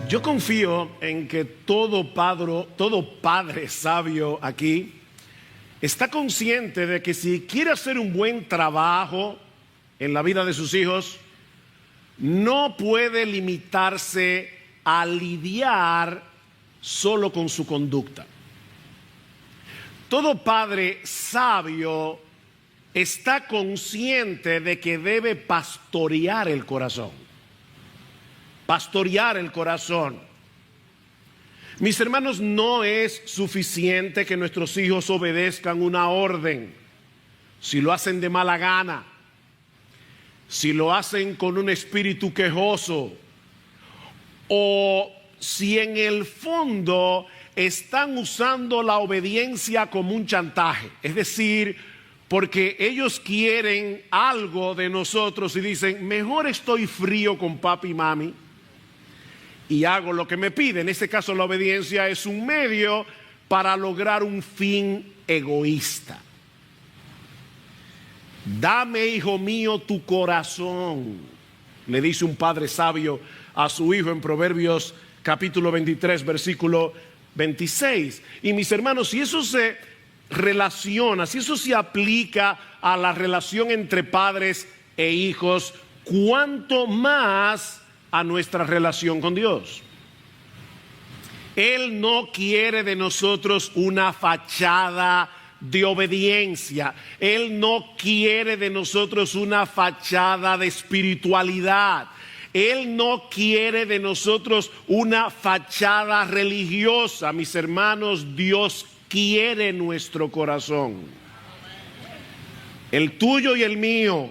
Yo confío en que todo padre sabio aquí está consciente de que si quiere hacer un buen trabajo en la vida de sus hijos, no puede limitarse a lidiar solo con su conducta. Todo padre sabio está consciente de que debe pastorear el corazón. Pastorear el corazón. Mis hermanos, no es suficiente que nuestros hijos obedezcan una orden. Si lo hacen de mala gana, si lo hacen con un espíritu quejoso, o si en el fondo están usando la obediencia como un chantaje, es decir, porque ellos quieren algo de nosotros y dicen, mejor estoy frío con papi y mami y hago lo que me piden. En este caso, la obediencia es un medio para lograr un fin egoísta. Dame, hijo mío, tu corazón, le dice un padre sabio a su hijo en Proverbios capítulo 23, versículo 26. Y mis hermanos, si eso se relaciona, si eso se aplica a la relación entre padres e hijos, ¿cuánto más a nuestra relación con Dios? Él no quiere de nosotros una fachada de obediencia. Él no quiere de nosotros una fachada de espiritualidad. Él no quiere de nosotros una fachada religiosa. Mis hermanos, Dios quiere nuestro corazón, el tuyo y el mío.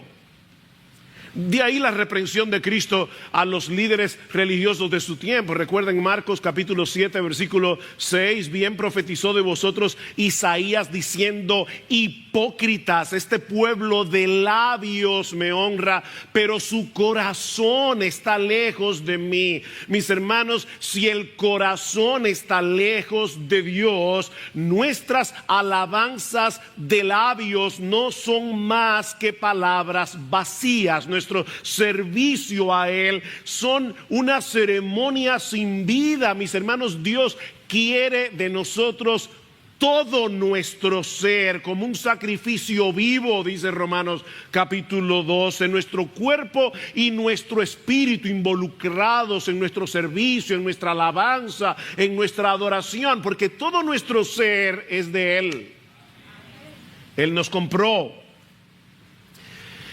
De ahí la reprensión de Cristo a los líderes religiosos de su tiempo. Recuerden Marcos capítulo 7 versículo 6, bien profetizó de vosotros Isaías diciendo, hipócritas, este pueblo de labios me honra, pero su corazón está lejos de mí. Mis hermanos, si el corazón está lejos de Dios, nuestras alabanzas de labios no son más que palabras vacías. Nuestro servicio a Él son una ceremonia sin vida. Mis hermanos, Dios quiere de nosotros todo nuestro ser como un sacrificio vivo, dice Romanos capítulo 12, nuestro cuerpo y nuestro espíritu involucrados en nuestro servicio, en nuestra alabanza, en nuestra adoración, porque todo nuestro ser es de Él. Él nos compró.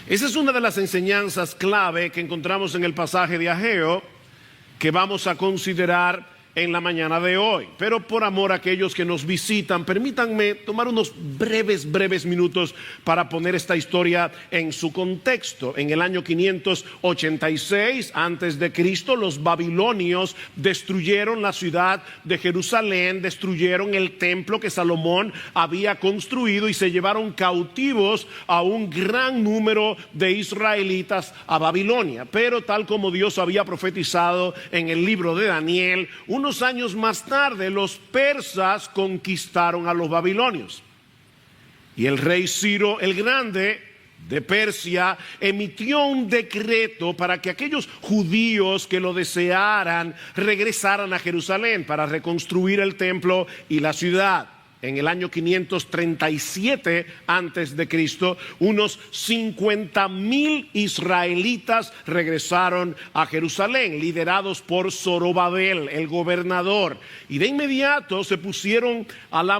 Esa es una de las enseñanzas clave que encontramos en el pasaje de Ageo que vamos a considerar en la mañana de hoy. Pero por amor a aquellos que nos visitan, permítanme tomar unos breves minutos para poner esta historia en su contexto. En el año 586 antes de Cristo, los babilonios destruyeron la ciudad de Jerusalén, destruyeron el templo que Salomón había construido y se llevaron cautivos a un gran número de israelitas a Babilonia. Pero tal como Dios había profetizado en el libro de Daniel, unos años más tarde los persas conquistaron a los babilonios. Y el rey Ciro el Grande de Persia emitió un decreto para que aquellos judíos que lo desearan regresaran a Jerusalén para reconstruir el templo y la ciudad. En el año 537 antes de Cristo, unos 50,000 israelitas regresaron a Jerusalén, liderados por Zorobabel, el gobernador, y de inmediato se pusieron a la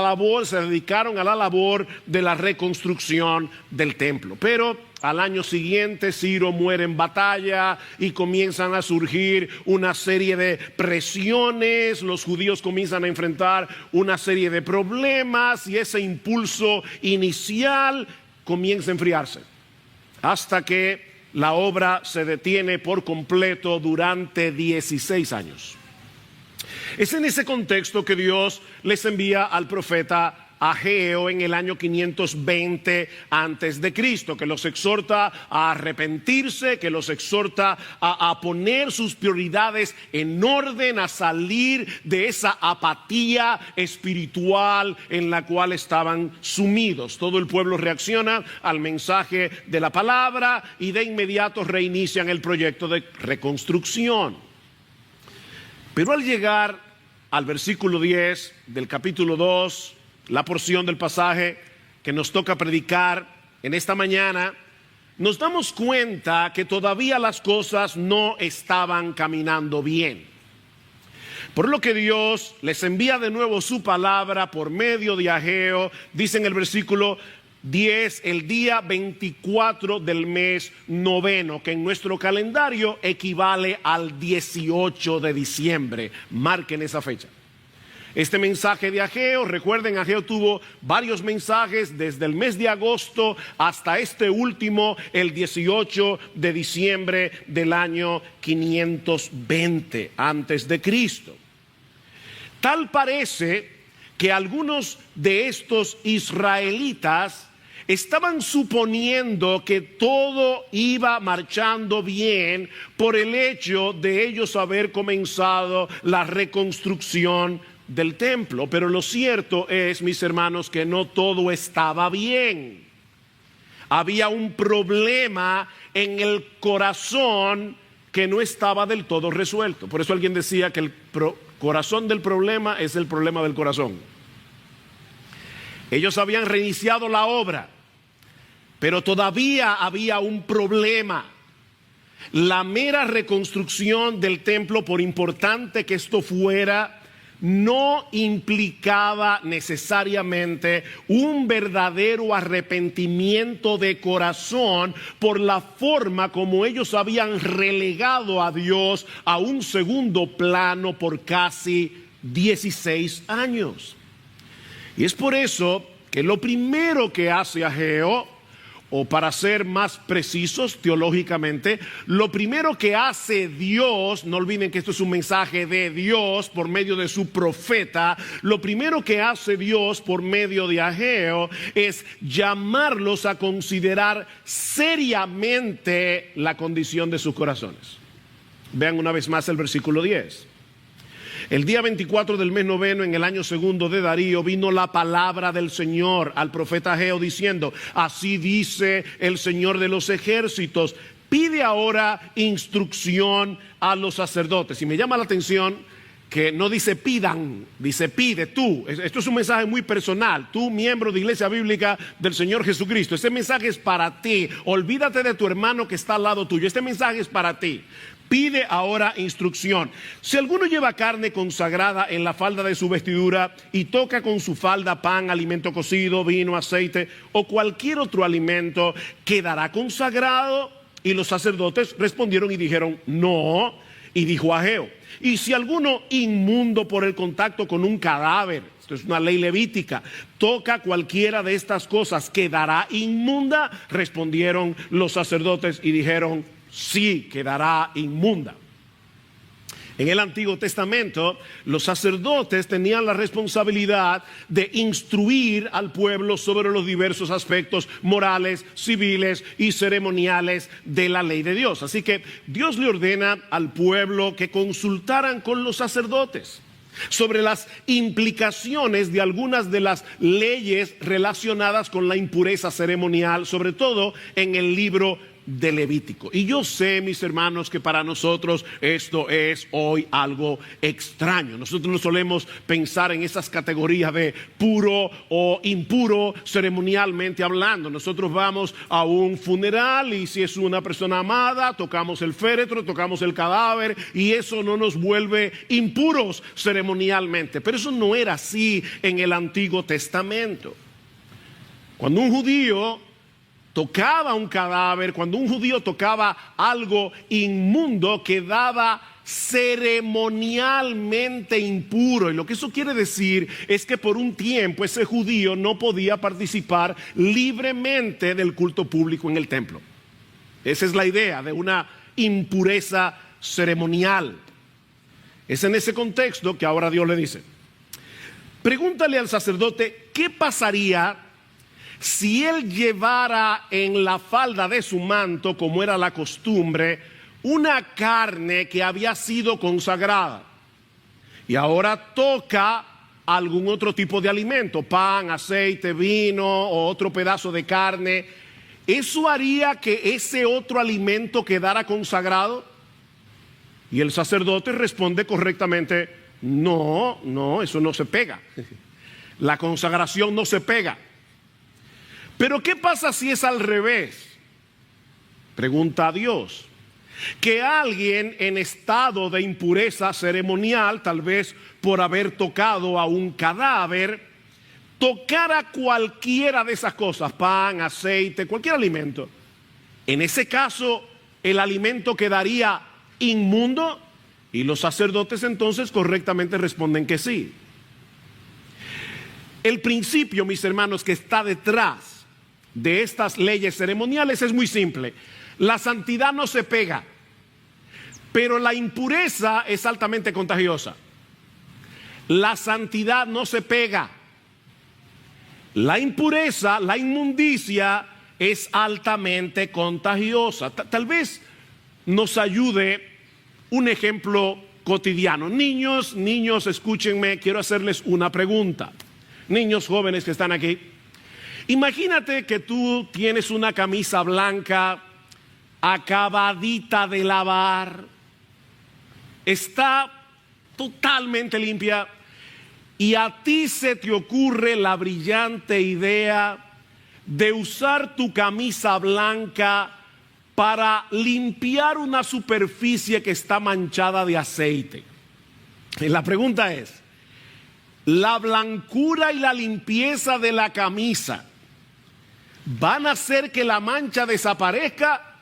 labor, se dedicaron a la labor de la reconstrucción del templo. Pero al año siguiente Ciro muere en batalla y comienzan a surgir una serie de presiones. Los judíos comienzan a enfrentar una serie de problemas y ese impulso inicial comienza a enfriarse hasta que la obra se detiene por completo durante 16 años. Es en ese contexto que Dios les envía al profeta Ageo en el año 520 antes de Cristo, que los exhorta a arrepentirse, que los exhorta a poner sus prioridades en orden, a salir de esa apatía espiritual en la cual estaban sumidos. Todo el pueblo reacciona al mensaje de la palabra y de inmediato reinician el proyecto de reconstrucción. Pero al llegar al versículo 10 del capítulo 2, la porción del pasaje que nos toca predicar en esta mañana, nos damos cuenta que todavía las cosas no estaban caminando bien. Por lo que Dios les envía de nuevo su palabra por medio de Ageo. Dice en el versículo 10, el día 24 del mes noveno, que en nuestro calendario equivale al 18 de diciembre. Marquen esa fecha. Este mensaje de Ageo, recuerden, Ageo tuvo varios mensajes desde el mes de agosto hasta este último, el 18 de diciembre del año 520 antes de Cristo. Tal parece que algunos de estos israelitas estaban suponiendo que todo iba marchando bien por el hecho de ellos haber comenzado la reconstrucción del templo. Pero lo cierto es, mis hermanos, que no todo estaba bien. Había un problema en el corazón que no estaba del todo resuelto. Por eso alguien decía que el corazón del problema es el problema del corazón. Ellos habían reiniciado la obra, pero todavía había un problema. La mera reconstrucción del templo, por importante que esto fuera, no implicaba necesariamente un verdadero arrepentimiento de corazón por la forma como ellos habían relegado a Dios a un segundo plano por casi 16 años. Y es por eso que lo primero que hace Ageo, o para ser más precisos teológicamente, lo primero que hace Dios, no olviden que esto es un mensaje de Dios por medio de su profeta, lo primero que hace Dios por medio de Ageo es llamarlos a considerar seriamente la condición de sus corazones. Vean una vez más el versículo 10. El día 24 del mes noveno, en el año segundo de Darío, vino la palabra del Señor al profeta Ageo diciendo: así dice el Señor de los ejércitos, pide ahora instrucción a los sacerdotes. Y me llama la atención que no dice pidan, dice pide tú. Esto es un mensaje muy personal. Tú, miembro de Iglesia Bíblica del Señor Jesucristo, este mensaje es para ti. Olvídate de tu hermano que está al lado tuyo. Este mensaje es para ti. Pide ahora instrucción. Si alguno lleva carne consagrada en la falda de su vestidura y toca con su falda pan, alimento cocido, vino, aceite o cualquier otro alimento, ¿quedará consagrado? Y los sacerdotes respondieron y dijeron no. Y dijo Ageo: y si alguno inmundo por el contacto con un cadáver, esto es una ley levítica, toca cualquiera de estas cosas, ¿quedará inmunda? Respondieron los sacerdotes y dijeron sí, quedará inmunda. En el Antiguo Testamento, los sacerdotes tenían la responsabilidad de instruir al pueblo sobre los diversos aspectos morales, civiles y ceremoniales de la ley de Dios. Así que Dios le ordena al pueblo que consultaran con los sacerdotes sobre las implicaciones de algunas de las leyes relacionadas con la impureza ceremonial, sobre todo en el libro de Levítico. Y yo sé, mis hermanos, que para nosotros esto es hoy algo extraño. Nosotros no solemos pensar en esas categorías de puro o impuro ceremonialmente hablando. Nosotros vamos a un funeral y si es una persona amada, tocamos el féretro, tocamos el cadáver y eso no nos vuelve impuros ceremonialmente. Pero eso no era así en el Antiguo Testamento. Cuando un judío tocaba un cadáver, cuando un judío tocaba algo inmundo, quedaba ceremonialmente impuro. Y lo que eso quiere decir es que por un tiempo ese judío no podía participar libremente del culto público en el templo. Esa es la idea de una impureza ceremonial. Es en ese contexto que ahora Dios le dice: pregúntale al sacerdote qué pasaría si él llevara en la falda de su manto, como era la costumbre, una carne que había sido consagrada y ahora toca algún otro tipo de alimento, pan, aceite, vino o otro pedazo de carne. ¿Eso haría que ese otro alimento quedara consagrado? Y el sacerdote responde correctamente: no, no, eso no se pega. La consagración no se pega. Pero ¿qué pasa si es al revés? Pregunta a Dios. Que alguien en estado de impureza ceremonial, tal vez por haber tocado a un cadáver, tocara cualquiera de esas cosas, pan, aceite, cualquier alimento. En ese caso, el alimento quedaría inmundo, y los sacerdotes entonces correctamente responden que sí. El principio, mis hermanos, que está detrás de estas leyes ceremoniales es muy simple. La santidad no se pega, pero la impureza es altamente contagiosa. La santidad no se pega. La impureza, la inmundicia es altamente contagiosa. Tal vez nos ayude un ejemplo cotidiano. Niños, escúchenme, quiero hacerles una pregunta. Niños jóvenes que están aquí. Imagínate que tú tienes una camisa blanca acabadita de lavar, está totalmente limpia, y a ti se te ocurre la brillante idea de usar tu camisa blanca para limpiar una superficie que está manchada de aceite. Y la pregunta es: ¿la blancura y la limpieza de la camisa van a hacer que la mancha desaparezca,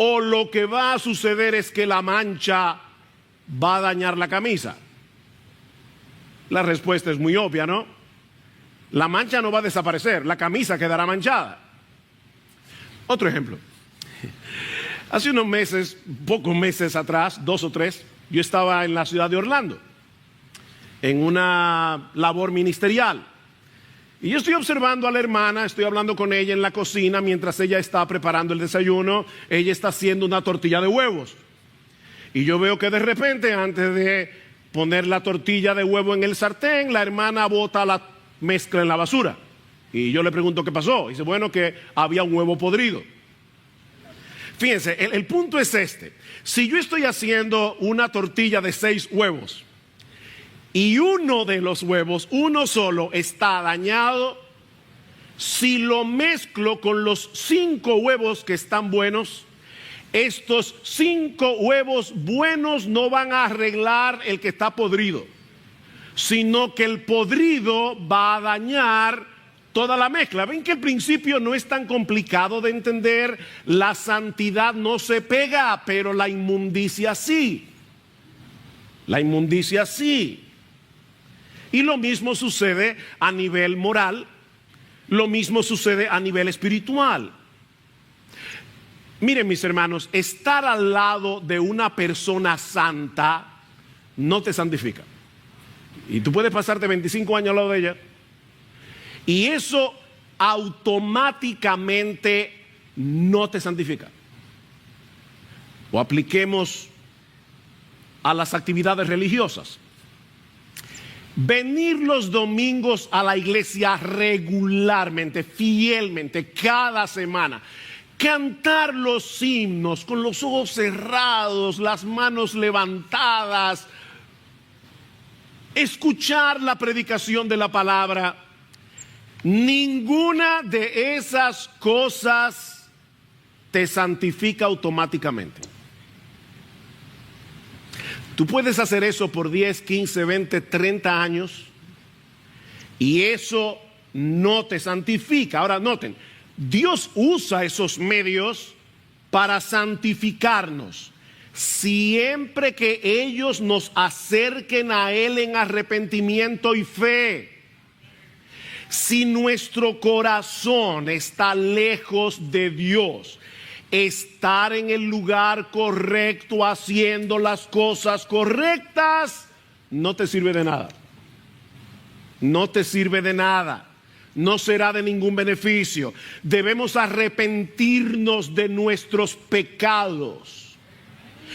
o lo que va a suceder es que la mancha va a dañar la camisa? La respuesta es muy obvia, ¿no? La mancha no va a desaparecer, la camisa quedará manchada. Otro ejemplo. Hace unos meses, pocos meses atrás, 2 o 3, yo estaba en la ciudad de Orlando, en una labor ministerial. Y yo estoy observando a la hermana, estoy hablando con ella en la cocina mientras ella está preparando el desayuno. Ella está haciendo una tortilla de huevos. Y yo veo que de repente, antes de poner la tortilla de huevo en el sartén, la hermana bota la mezcla en la basura. Y yo le pregunto qué pasó. Y dice, bueno, que había un huevo podrido. Fíjense, el punto es este. Si yo estoy haciendo una tortilla de 6 huevos y uno de los huevos, uno solo, está dañado, si lo mezclo con los 5 huevos que están buenos, estos 5 huevos buenos no van a arreglar el que está podrido, sino que el podrido va a dañar toda la mezcla. Ven que el principio no es tan complicado de entender. La santidad no se pega, pero la inmundicia sí. La inmundicia sí. Y lo mismo sucede a nivel moral, lo mismo sucede a nivel espiritual. Miren, mis hermanos, estar al lado de una persona santa no te santifica. Y tú puedes pasarte 25 años al lado de ella, y eso automáticamente no te santifica. O apliquemos a las actividades religiosas. Venir los domingos a la iglesia regularmente, fielmente, cada semana. Cantar los himnos con los ojos cerrados, las manos levantadas. Escuchar la predicación de la palabra. Ninguna de esas cosas te santifica automáticamente. Tú puedes hacer eso por 10, 15, 20, 30 años y eso no te santifica. Ahora noten, Dios usa esos medios para santificarnos, siempre que ellos nos acerquen a Él en arrepentimiento y fe. Si nuestro corazón está lejos de Dios, estar en el lugar correcto, haciendo las cosas correctas, no te sirve de nada. No te sirve de nada. No será de ningún beneficio. Debemos arrepentirnos de nuestros pecados.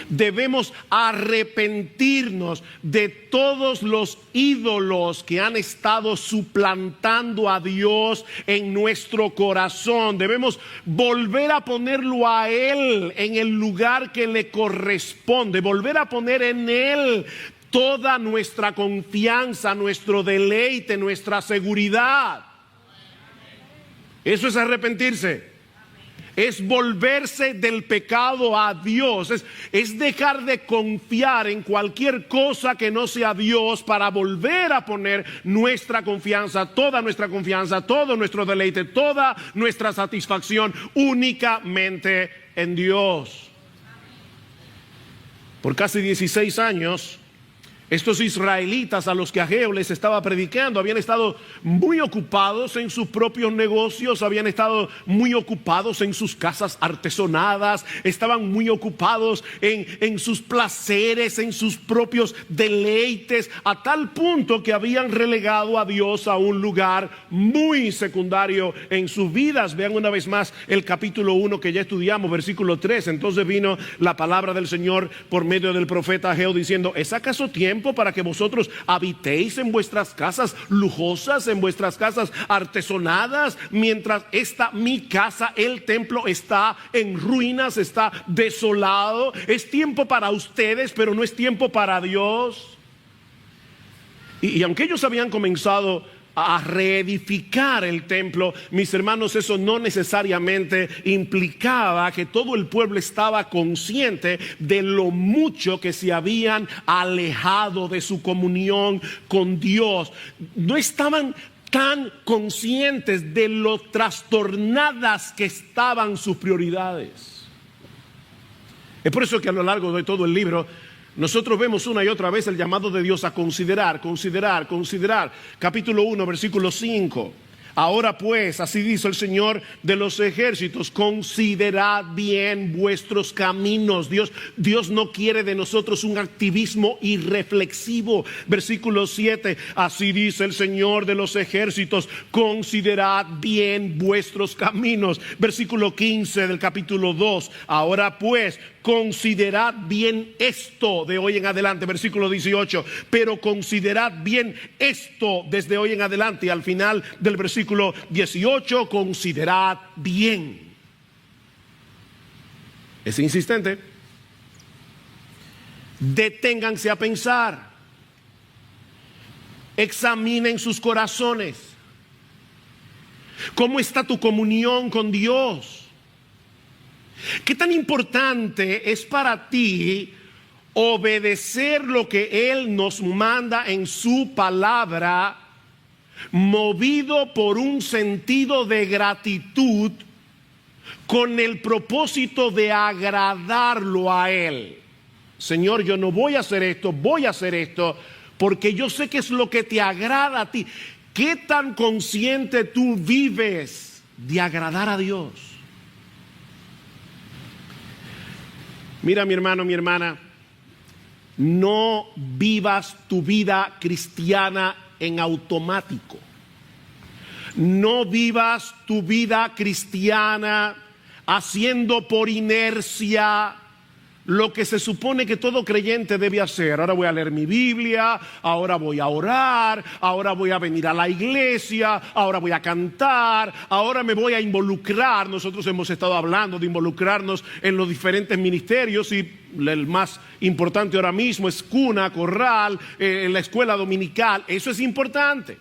Debemos arrepentirnos de todos los ídolos que han estado suplantando a Dios en nuestro corazón. Debemos volver a ponerlo a Él en el lugar que le corresponde, volver a poner en Él toda nuestra confianza, nuestro deleite, nuestra seguridad. Eso es arrepentirse. Es volverse del pecado a Dios, es dejar de confiar en cualquier cosa que no sea Dios para volver a poner nuestra confianza, todo nuestro deleite, toda nuestra satisfacción únicamente en Dios. Por casi 16 años, estos israelitas a los que Ageo les estaba predicando habían estado muy ocupados en sus propios negocios, habían estado muy ocupados en sus casas artesonadas, estaban muy ocupados en sus placeres, en sus propios deleites, a tal punto que habían relegado a Dios a un lugar muy secundario en sus vidas. Vean una vez más el capítulo 1 que ya estudiamos, versículo 3. Entonces vino la palabra del Señor por medio del profeta Ageo diciendo: ¿es acaso tiempo para que vosotros habitéis en vuestras casas lujosas, en vuestras casas artesonadas, mientras mi casa, el templo, está en ruinas, está desolado? Es tiempo para ustedes, pero no es tiempo para Dios. Y aunque ellos habían comenzado a reedificar el templo, mis hermanos, eso no necesariamente implicaba que todo el pueblo estaba consciente de lo mucho que se habían alejado de su comunión con Dios. No estaban tan conscientes de lo trastornadas que estaban sus prioridades. Es por eso que a lo largo de todo el libro nosotros vemos una y otra vez el llamado de Dios a considerar. Capítulo 1, versículo 5. Ahora pues, así dice el Señor de los ejércitos: considerad bien vuestros caminos. Dios no quiere de nosotros un activismo irreflexivo. Versículo 7, así dice el Señor de los ejércitos: considerad bien vuestros caminos. Versículo 15 del capítulo 2, ahora pues, considerad bien esto de hoy en adelante. Versículo 18, pero considerad bien esto desde hoy en adelante. Y al final del versículo 18, considerad bien. Es insistente. Deténganse a pensar. Examinen sus corazones. ¿Cómo está tu comunión con Dios? ¿Qué tan importante es para ti obedecer lo que Él nos manda en su palabra, movido por un sentido de gratitud, con el propósito de agradarlo a Él? Señor, yo no voy a hacer esto, voy a hacer esto porque yo sé que es lo que te agrada a ti. ¿Qué tan consciente tú vives de agradar a Dios? Mira, mi hermano, mi hermana, no vivas tu vida cristiana en automático. No vivas tu vida cristiana haciendo por inercia lo que se supone que todo creyente debe hacer. Ahora voy a leer mi Biblia, ahora voy a orar, ahora voy a venir a la iglesia, ahora voy a cantar, ahora me voy a involucrar. Nosotros hemos estado hablando de involucrarnos en los diferentes ministerios, y el más importante ahora mismo es cuna, corral, la escuela dominical. Eso es importante,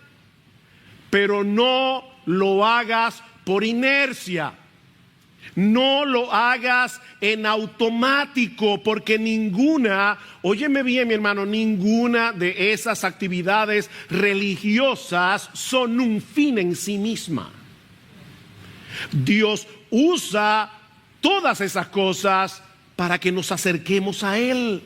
pero no lo hagas por inercia. No lo hagas en automático, porque ninguna, óyeme bien, mi hermano, ninguna de esas actividades religiosas son un fin en sí misma. Dios usa todas esas cosas para que nos acerquemos a Él.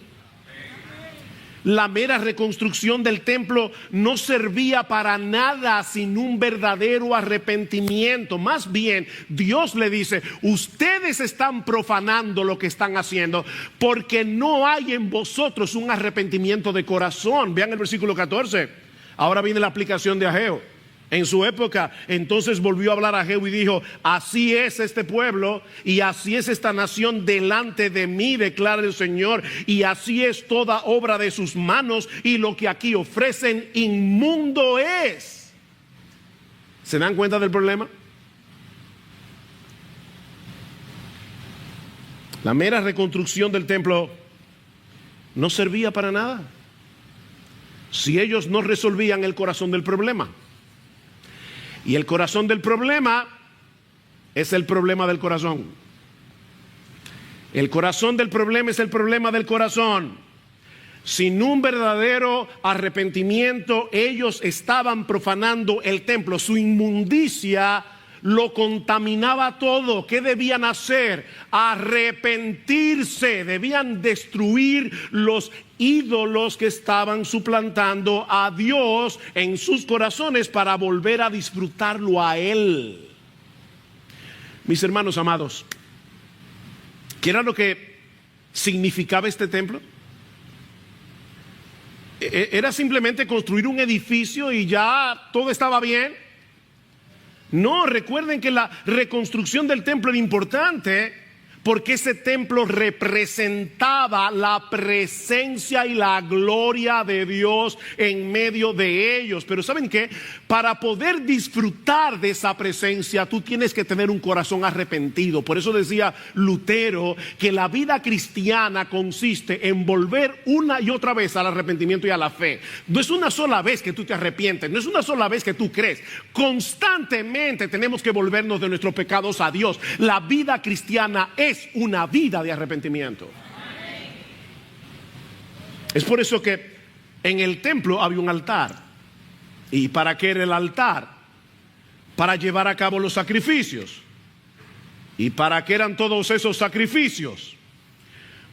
La mera reconstrucción del templo no servía para nada sin un verdadero arrepentimiento. Más bien, Dios le dice: ustedes están profanando lo que están haciendo porque no hay en vosotros un arrepentimiento de corazón. Vean el versículo 14. Ahora viene la aplicación de Ageo. en su época. Entonces volvió a hablar a Jehú y dijo: así es este pueblo y así es esta nación delante de mí, declara el Señor, y así es toda obra de sus manos, y lo que aquí ofrecen inmundo es. ¿Se dan cuenta del problema? La mera reconstrucción del templo no servía para nada si ellos no resolvían el corazón del problema. Y el corazón del problema es el problema del corazón. El corazón del problema es el problema del corazón. Sin un verdadero arrepentimiento, ellos estaban profanando el templo. Su inmundicia lo contaminaba todo. ¿Qué debían hacer? Arrepentirse. Debían destruir los ídolos que estaban suplantando a Dios en sus corazones para volver a disfrutarlo a Él. Mis hermanos amados, ¿qué era lo que significaba este templo? ¿Era simplemente construir un edificio y ya todo estaba bien? No, recuerden que la reconstrucción del templo era importante porque ese templo representaba la presencia y la gloria de Dios en medio de ellos. Pero ¿saben qué? Para poder disfrutar de esa presencia, tú tienes que tener un corazón arrepentido. Por eso decía Lutero que la vida cristiana consiste en volver una y otra vez al arrepentimiento y a la fe. No es una sola vez que tú te arrepientes, no es una sola vez que tú crees. Constantemente tenemos que volvernos de nuestros pecados a Dios. La vida cristiana es una vida de arrepentimiento. Es por eso que en el templo había un altar. ¿Y para qué era el altar? Para llevar a cabo los sacrificios. ¿Y para qué eran todos esos sacrificios?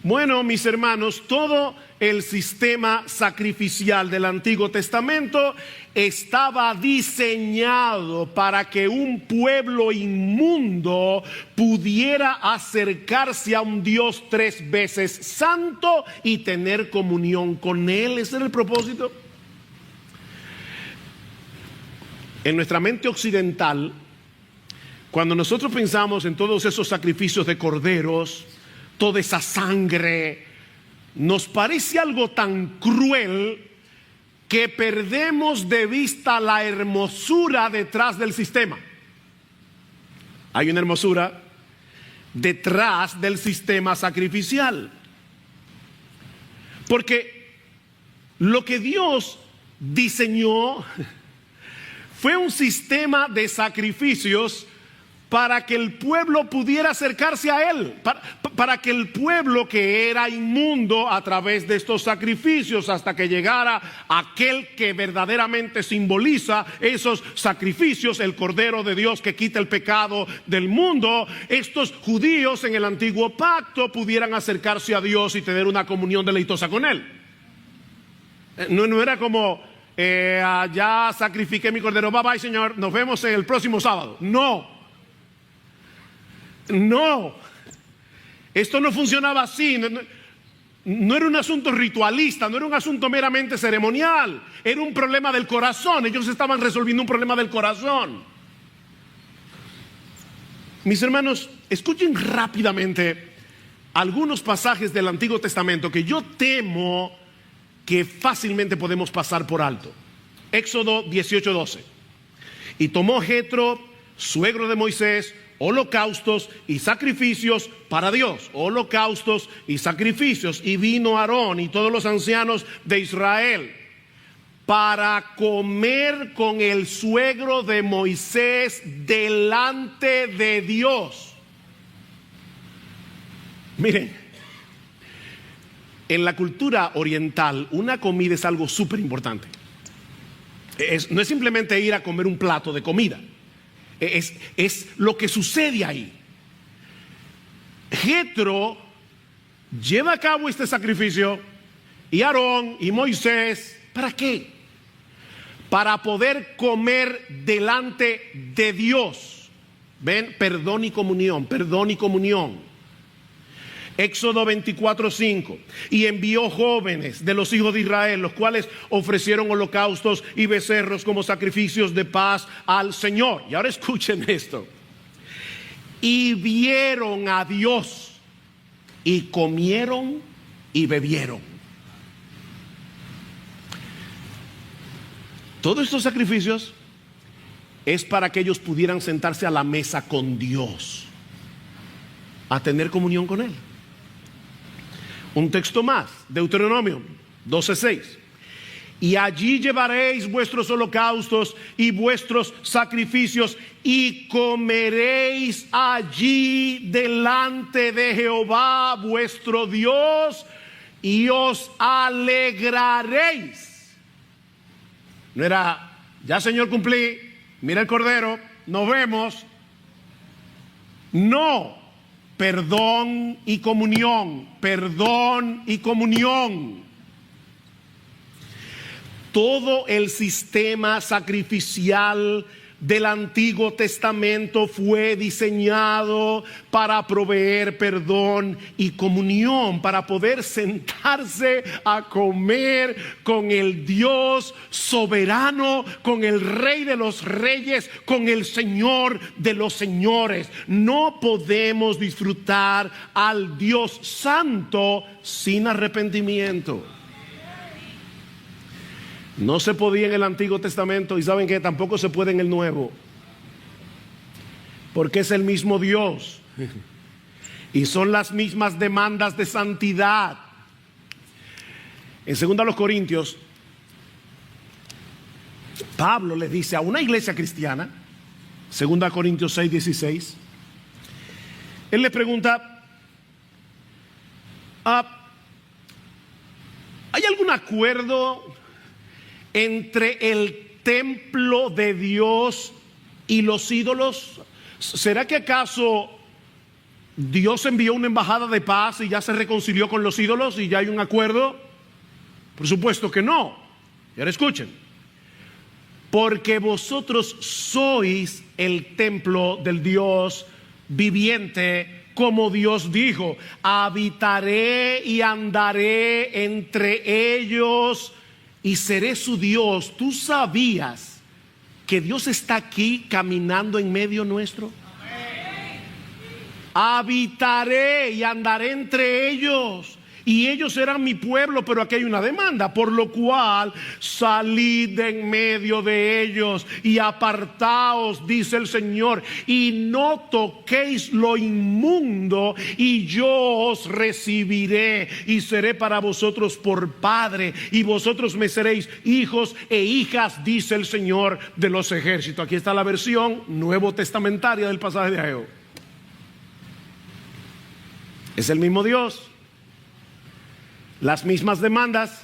Bueno, mis hermanos, todo el sistema sacrificial del Antiguo Testamento estaba diseñado para que un pueblo inmundo pudiera acercarse a un Dios 3 veces santo y tener comunión con Él. Ese era el propósito. En nuestra mente occidental, cuando nosotros pensamos en todos esos sacrificios de corderos, toda esa sangre, nos parece algo tan cruel que perdemos de vista la hermosura detrás del sistema. Hay una hermosura detrás del sistema sacrificial, porque lo que Dios diseñó fue un sistema de sacrificios para que el pueblo pudiera acercarse a Él, para que el pueblo que era inmundo a través de estos sacrificios, hasta que llegara aquel que verdaderamente simboliza esos sacrificios, el Cordero de Dios que quita el pecado del mundo, estos judíos en el antiguo pacto pudieran acercarse a Dios y tener una comunión deleitosa con Él. No era como ya sacrifiqué mi cordero, bye bye Señor, nos vemos en el próximo sábado. No, esto no funcionaba así. No era un asunto ritualista, no era un asunto meramente ceremonial, era un problema del corazón. Ellos estaban resolviendo un problema del corazón. Mis hermanos, escuchen rápidamente algunos pasajes del Antiguo Testamento que yo temo que fácilmente podemos pasar por alto. Éxodo 18:12. Y tomó Jetro, suegro de Moisés, holocaustos y sacrificios para Dios, holocaustos y sacrificios, y vino Aarón y todos los ancianos de Israel para comer con el suegro de Moisés delante de Dios. Miren, en la cultura oriental una comida es algo súper importante. No es simplemente ir a comer un plato de comida. Es lo que sucede ahí. Jetro lleva a cabo este sacrificio y Aarón y Moisés, ¿para qué? Para poder comer delante de Dios. Ven, perdón y comunión, perdón y comunión. Éxodo 24:5. Y envió jóvenes de los hijos de Israel, los cuales ofrecieron holocaustos y becerros como sacrificios de paz al Señor. Y ahora escuchen esto. Y vieron a Dios y comieron y bebieron. Todos estos sacrificios es para que ellos pudieran sentarse a la mesa con Dios, a tener comunión con Él. Un texto más, Deuteronomio 12:6. Y allí llevaréis vuestros holocaustos y vuestros sacrificios y comeréis allí delante de Jehová vuestro Dios y os alegraréis. No era, ya Señor cumplí, mira el cordero, nos vemos. No, perdón y comunión, perdón y comunión. Todo el sistema sacrificial del Antiguo Testamento fue diseñado para proveer perdón y comunión, para poder sentarse a comer con el Dios soberano, con el Rey de los Reyes, con el Señor de los Señores. No podemos disfrutar al Dios Santo sin arrepentimiento. No se podía en el Antiguo Testamento y saben que tampoco se puede en el Nuevo, porque es el mismo Dios y son las mismas demandas de santidad. En 2 Corintios, Pablo le dice a una iglesia cristiana, 2 Corintios 6:16, él le pregunta: ¿hay algún acuerdo entre el templo de Dios y los ídolos? ¿Será que acaso Dios envió una embajada de paz y ya se reconcilió con los ídolos y ya hay un acuerdo? Por supuesto que no. Y ahora escuchen: porque vosotros sois el templo del Dios viviente, como Dios dijo: habitaré y andaré entre ellos y seré su Dios. ¿Tú sabías que Dios está aquí caminando en medio nuestro? Amén. Habitaré y andaré entre ellos, y ellos serán mi pueblo. Pero aquí hay una demanda: por lo cual salid de en medio de ellos y apartaos, dice el Señor, y no toquéis lo inmundo, y yo os recibiré y seré para vosotros por padre, y vosotros me seréis hijos e hijas, dice el Señor de los ejércitos. Aquí está la versión nuevo testamentaria del pasaje de Ageo. Es el mismo Dios, las mismas demandas: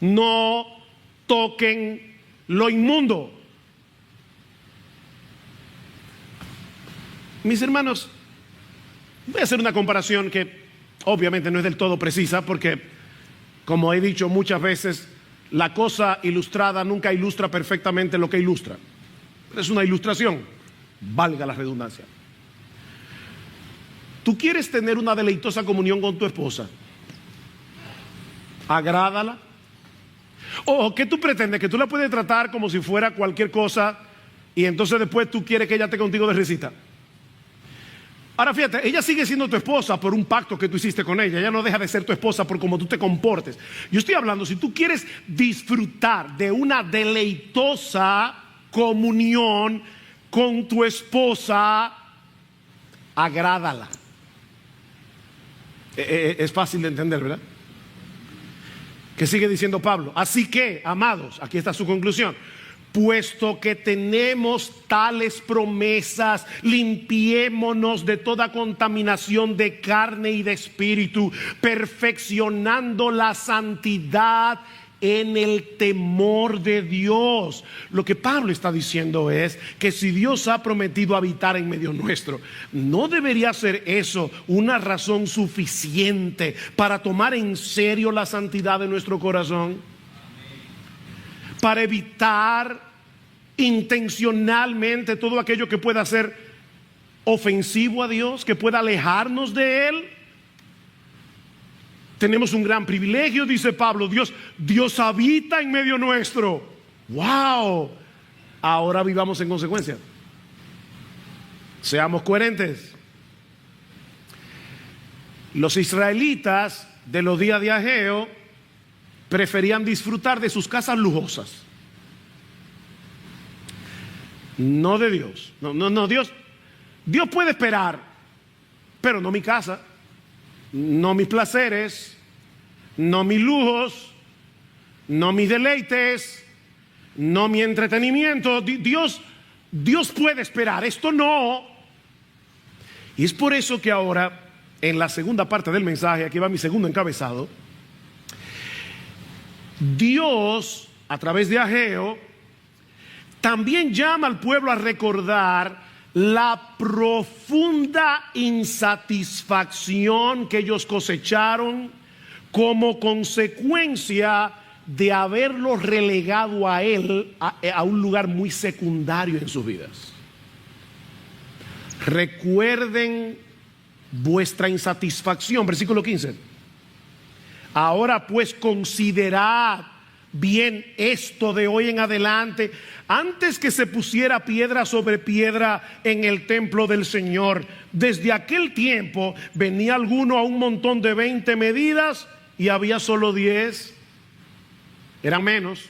no toquen lo inmundo. Mis hermanos, voy a hacer una comparación que obviamente no es del todo precisa, porque, como he dicho muchas veces, la cosa ilustrada nunca ilustra perfectamente lo que ilustra. Es una ilustración, valga la redundancia. Tú quieres tener una deleitosa comunión con tu esposa, agrádala. ¿O qué tú pretendes? ¿Que tú la puedes tratar como si fuera cualquier cosa y entonces después tú quieres que ella esté contigo de risita? Ahora fíjate, ella sigue siendo tu esposa por un pacto que tú hiciste con ella. Ella no deja de ser tu esposa por cómo tú te comportes. Yo estoy hablando, si tú quieres disfrutar de una deleitosa comunión con tu esposa, agrádala. Es fácil de entender, ¿verdad? ¿Qué sigue diciendo Pablo? Así que, amados, aquí está su conclusión: puesto que tenemos tales promesas, limpiémonos de toda contaminación de carne y de espíritu, perfeccionando la santidad en el temor de Dios. Lo que Pablo está diciendo es que si Dios ha prometido habitar en medio nuestro, ¿no debería ser eso una razón suficiente para tomar en serio la santidad de nuestro corazón? Para evitar intencionalmente todo aquello que pueda ser ofensivo a Dios, que pueda alejarnos de Él. Tenemos un gran privilegio, dice Pablo. Dios habita en medio nuestro. ¡Wow! Ahora vivamos en consecuencia. Seamos coherentes. Los israelitas de los días de Ageo preferían disfrutar de sus casas lujosas, no de Dios. No, Dios puede esperar, pero no mi casa, no mis placeres, no mis lujos, no mis deleites, no mi entretenimiento. Dios puede esperar, esto no. Y es por eso que ahora, en la segunda parte del mensaje, aquí va mi segundo encabezado, Dios, a través de Ageo, también llama al pueblo a recordar la profunda insatisfacción que ellos cosecharon como consecuencia de haberlo relegado a él a un lugar muy secundario en sus vidas. Recuerden vuestra insatisfacción, versículo 15. Ahora pues considerad bien esto de hoy en adelante, antes que se pusiera piedra sobre piedra en el templo del Señor. Desde aquel tiempo venía alguno a un montón de 20 medidas y había solo 10, eran menos.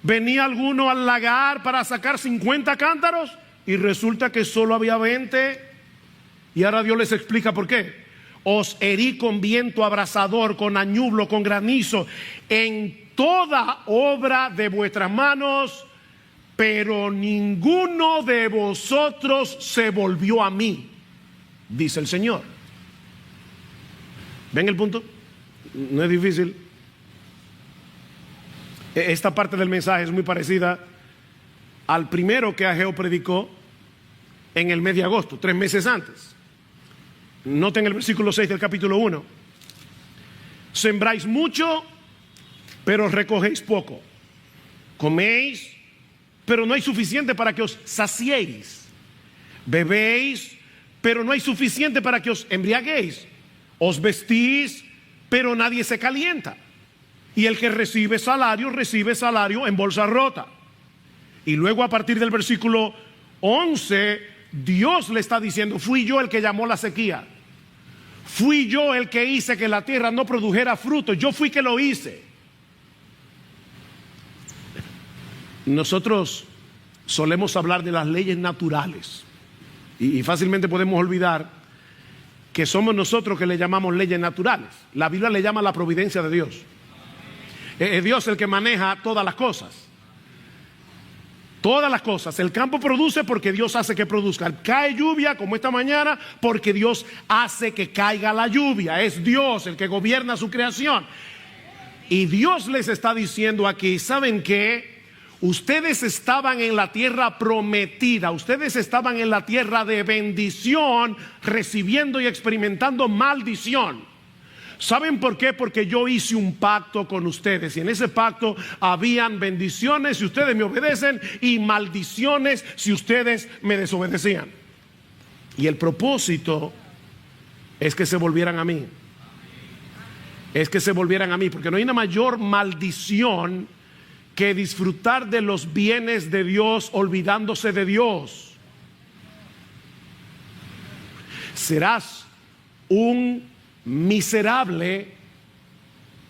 Venía alguno al lagar para sacar 50 cántaros y resulta que solo había 20. Y ahora Dios les explica por qué. Os herí con viento abrasador, con añublo, con granizo, en toda obra de vuestras manos, pero ninguno de vosotros se volvió a mí, dice el Señor. ¿Ven el punto? No es difícil. Esta parte del mensaje es muy parecida al primero que Ageo predicó en el mes de agosto, 3 meses antes. Noten el versículo 6 del capítulo 1. Sembráis mucho, pero recogéis poco. Coméis, pero no hay suficiente para que os saciéis. Bebéis, pero no hay suficiente para que os embriaguéis. Os vestís, pero nadie se calienta. Y el que recibe salario en bolsa rota. Y luego a partir del versículo 11, Dios le está diciendo: fui yo el que llamó la sequía. Fui yo el que hice que la tierra no produjera fruto. Yo fui que lo hice. Nosotros solemos hablar de las leyes naturales y fácilmente podemos olvidar que somos nosotros que le llamamos leyes naturales. La Biblia le llama la providencia de Dios. Es Dios el que maneja todas las cosas. Todas las cosas. El campo produce porque Dios hace que produzca. Cae lluvia como esta mañana porque Dios hace que caiga la lluvia. Es Dios el que gobierna su creación. Y Dios les está diciendo aquí: ¿saben qué? Ustedes estaban en la tierra prometida, ustedes estaban en la tierra de bendición, recibiendo y experimentando maldición. ¿Saben por qué? Porque yo hice un pacto con ustedes y en ese pacto habían bendiciones si ustedes me obedecen y maldiciones si ustedes me desobedecían. Y el propósito es que se volvieran a mí. Es que se volvieran a mí, porque no hay una mayor maldición que disfrutar de los bienes de Dios olvidándose de Dios. Serás un miserable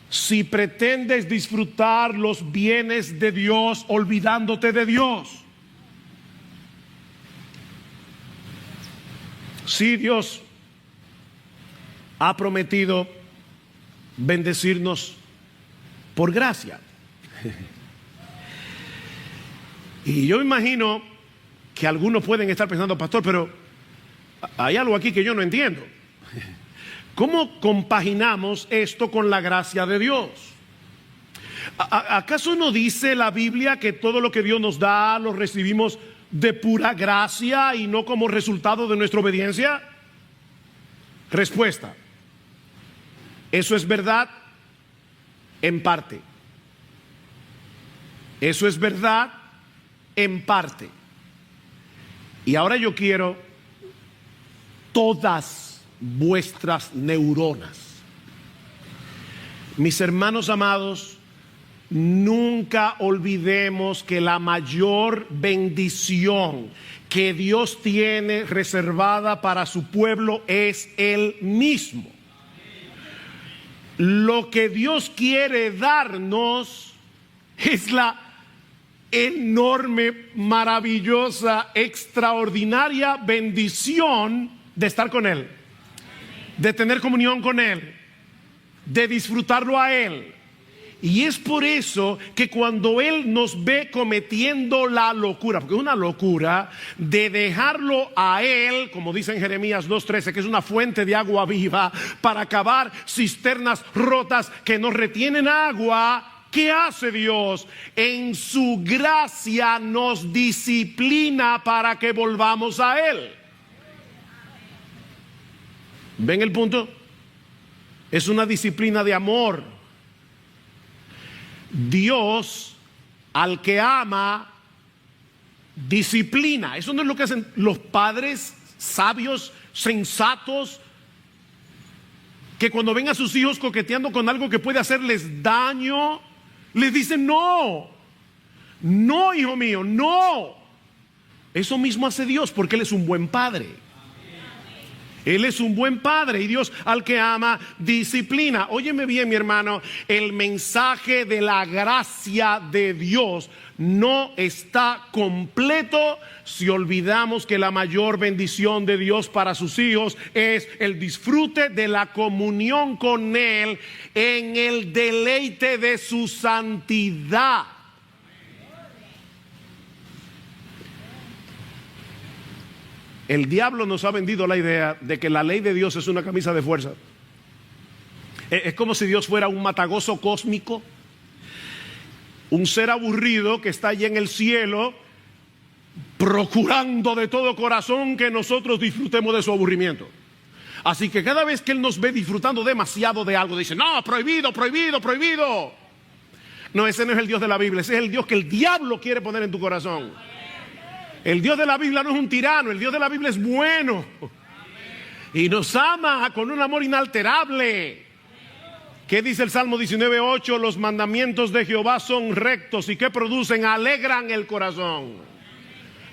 si pretendes disfrutar los bienes de Dios olvidándote de Dios. Sí, Dios ha prometido bendecirnos por gracia. Y yo me imagino que algunos pueden estar pensando: pastor, pero hay algo aquí que yo no entiendo. ¿Cómo compaginamos esto con la gracia de Dios? ¿Acaso no dice la Biblia que todo lo que Dios nos da lo recibimos de pura gracia y no como resultado de nuestra obediencia? Respuesta: eso es verdad en parte. Eso es verdad en parte. Y ahora yo quiero todas vuestras neuronas. Mis hermanos amados, nunca olvidemos que la mayor bendición que Dios tiene reservada para su pueblo es Él mismo. Lo que Dios quiere darnos es la enorme, maravillosa, extraordinaria bendición de estar con Él, de tener comunión con Él, de disfrutarlo a Él. Y es por eso que cuando Él nos ve cometiendo la locura, porque es una locura, de dejarlo a Él, como dice en Jeremías 2:13, que es una fuente de agua viva, para cavar cisternas rotas que no retienen agua, ¿qué hace Dios? En su gracia nos disciplina para que volvamos a Él. ¿Ven el punto? Es una disciplina de amor. Dios al que ama disciplina. Eso no es lo que hacen los padres sabios, sensatos, que cuando ven a sus hijos coqueteando con algo que puede hacerles daño, les dicen no, no, hijo mío, no. Eso mismo hace Dios, porque Él es un buen padre. Él es un buen padre, y Dios al que ama disciplina. Óyeme bien, mi hermano, el mensaje de la gracia de Dios no está completo si olvidamos que la mayor bendición de Dios para sus hijos es el disfrute de la comunión con Él en el deleite de su santidad. El diablo nos ha vendido la idea de que la ley de Dios es una camisa de fuerza. Es como si Dios fuera un matagozo cósmico, un ser aburrido que está allí en el cielo, procurando de todo corazón que nosotros disfrutemos de su aburrimiento. Así que cada vez que Él nos ve disfrutando demasiado de algo, dice, no, prohibido, prohibido, prohibido. No, ese no es el Dios de la Biblia, ese es el Dios que el diablo quiere poner en tu corazón. El Dios de la Biblia no es un tirano, el Dios de la Biblia es bueno y nos ama con un amor inalterable. ¿Qué dice el Salmo 19:8? Los mandamientos de Jehová son rectos y ¿qué producen? Alegran el corazón.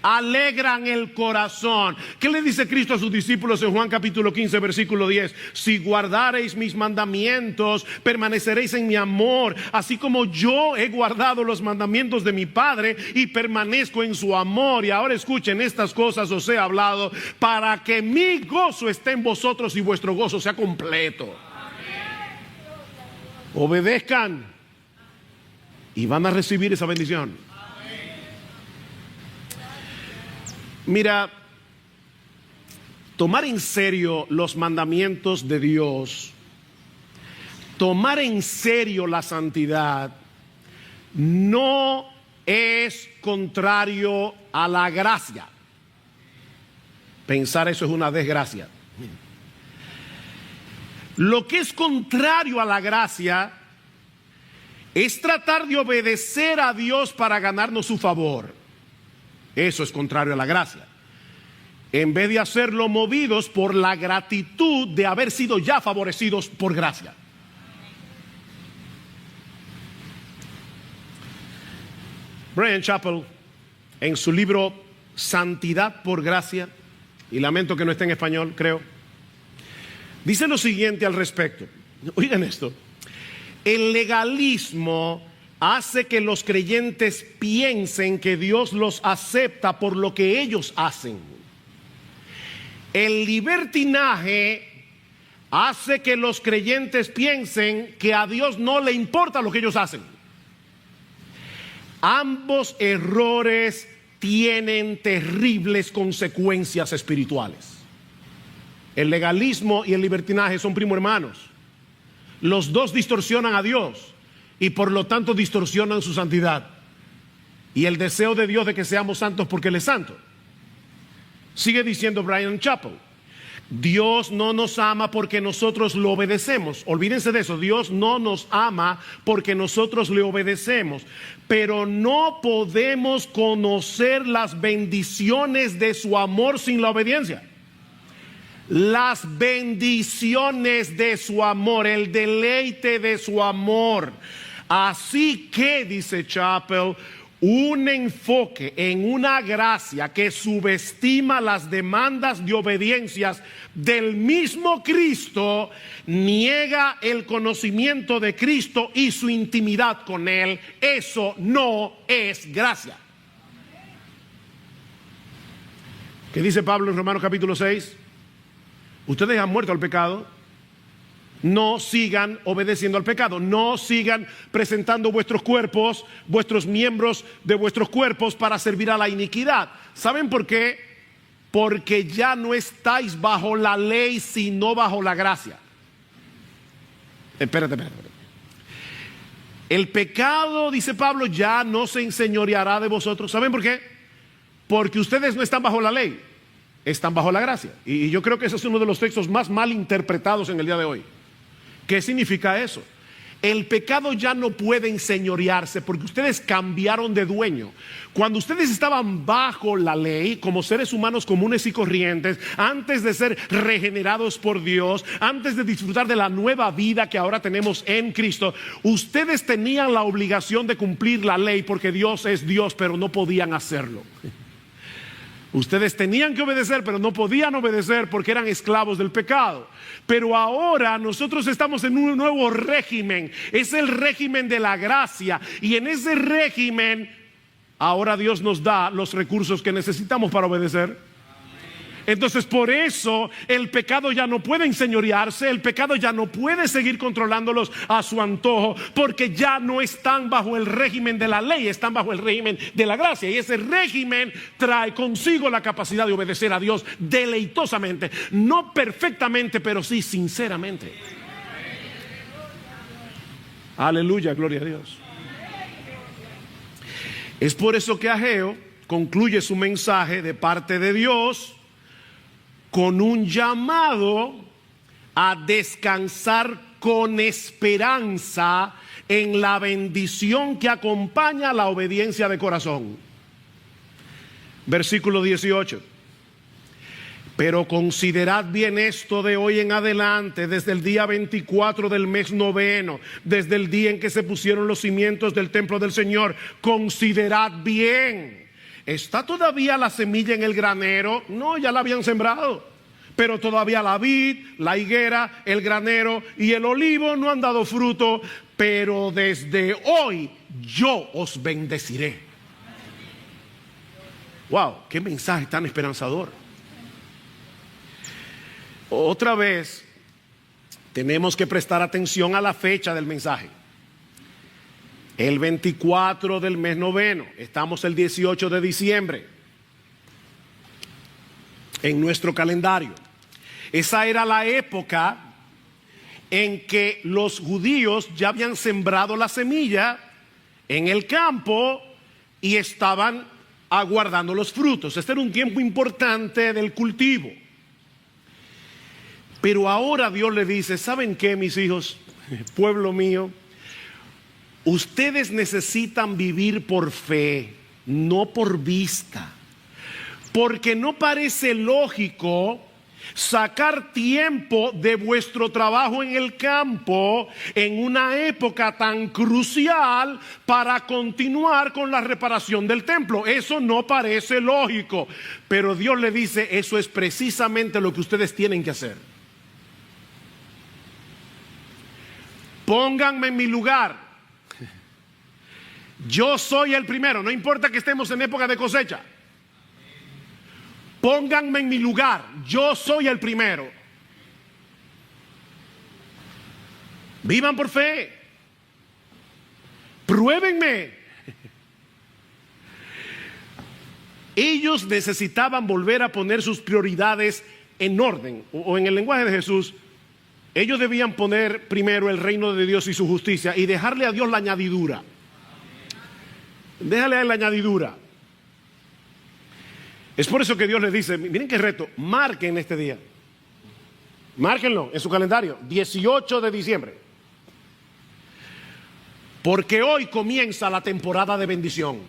Alegran el corazón. ¿Qué le dice Cristo a sus discípulos en Juan capítulo 15 versículo 10? Si guardareis mis mandamientos, permaneceréis en mi amor, así como yo he guardado los mandamientos de mi Padre y permanezco en su amor. Y ahora escuchen, estas cosas os he hablado para que mi gozo esté en vosotros y vuestro gozo sea completo. Obedezcan y van a recibir esa bendición. Mira, tomar en serio los mandamientos de Dios, tomar en serio la santidad, no es contrario a la gracia. Pensar eso es una desgracia. Lo que es contrario a la gracia es tratar de obedecer a Dios para ganarnos su favor. Eso es contrario a la gracia. En vez de hacerlo movidos por la gratitud de haber sido ya favorecidos por gracia. Bryan Chapell, en su libro Santidad por Gracia, y lamento que no esté en español, creo, dice lo siguiente al respecto. Oigan esto. El legalismo hace que los creyentes piensen que Dios los acepta por lo que ellos hacen. El libertinaje hace que los creyentes piensen que a Dios no le importa lo que ellos hacen. Ambos errores tienen terribles consecuencias espirituales. El legalismo y el libertinaje son primo hermanos. Los dos distorsionan a Dios y por lo tanto distorsionan su santidad y el deseo de Dios de que seamos santos porque Él es santo. Sigue diciendo Bryan Chapell, Dios no nos ama porque nosotros lo obedecemos. Olvídense de eso, Dios no nos ama porque nosotros le obedecemos, pero no podemos conocer las bendiciones de su amor sin la obediencia. las bendiciones de su amor, el deleite de su amor. Así que, dice Chappell, un enfoque en una gracia que subestima las demandas de obediencias del mismo Cristo niega el conocimiento de Cristo y su intimidad con Él. Eso no es gracia. ¿Qué dice Pablo en Romanos capítulo 6? Ustedes han muerto al pecado. No sigan obedeciendo al pecado. No sigan presentando vuestros cuerpos, vuestros miembros de vuestros cuerpos para servir a la iniquidad. ¿Saben por qué? Porque ya no estáis bajo la ley, sino bajo la gracia. Espérate. El pecado, dice Pablo, ya no se enseñoreará de vosotros. ¿Saben por qué? Porque ustedes no están bajo la ley, están bajo la gracia. Y yo creo que ese es uno de los textos más mal interpretados en el día de hoy. ¿Qué significa eso? El pecado ya no puede enseñorearse porque ustedes cambiaron de dueño. Cuando ustedes estaban bajo la ley, como seres humanos comunes y corrientes, antes de ser regenerados por Dios, antes de disfrutar de la nueva vida que ahora tenemos en Cristo, ustedes tenían la obligación de cumplir la ley porque Dios es Dios, pero no podían hacerlo. Ustedes tenían que obedecer, pero no podían obedecer porque eran esclavos del pecado. Pero ahora nosotros estamos en un nuevo régimen. Es el régimen de la gracia. Y en ese régimen, ahora Dios nos da los recursos que necesitamos para obedecer. Entonces, por eso el pecado ya no puede enseñorearse, el pecado ya no puede seguir controlándolos a su antojo, porque ya no están bajo el régimen de la ley, están bajo el régimen de la gracia. Y ese régimen trae consigo la capacidad de obedecer a Dios deleitosamente, no perfectamente, pero sí sinceramente. Aleluya, gloria a Dios. Es por eso que Ageo concluye su mensaje de parte de Dios con un llamado a descansar con esperanza en la bendición que acompaña la obediencia de corazón. Versículo 18. Pero considerad bien esto de hoy en adelante, desde el día 24 del mes noveno, desde el día en que se pusieron los cimientos del templo del Señor. Considerad bien. ¿Está todavía la semilla en el granero? No, ya la habían sembrado. Pero todavía la vid, la higuera, el granero y el olivo no han dado fruto. Pero desde hoy yo os bendeciré. Wow, qué mensaje tan esperanzador. Otra vez tenemos que prestar atención a la fecha del mensaje. El 24 del mes noveno, estamos el 18 de diciembre en nuestro calendario. Esa era la época en que los judíos ya habían sembrado la semilla en el campo y estaban aguardando los frutos. Este era un tiempo importante del cultivo. Pero ahora Dios le dice, ¿saben qué, mis hijos, pueblo mío? Ustedes necesitan vivir por fe, no por vista. Porque no parece lógico sacar tiempo de vuestro trabajo en el campo en una época tan crucial para continuar con la reparación del templo. Eso no parece lógico. Pero Dios le dice, eso es precisamente lo que ustedes tienen que hacer. Pónganme en mi lugar. Yo soy el primero, no importa que estemos en época de cosecha. Pónganme en mi lugar, yo soy el primero. Vivan por fe. Pruébenme. Ellos necesitaban volver a poner sus prioridades en orden, o en el lenguaje de Jesús, ellos debían poner primero el reino de Dios y su justicia y dejarle a Dios la añadidura. Déjale a él la añadidura. Es por eso que Dios les dice, miren qué reto, marquen este día. Márquenlo en su calendario, 18 de diciembre. Porque hoy comienza la temporada de bendición.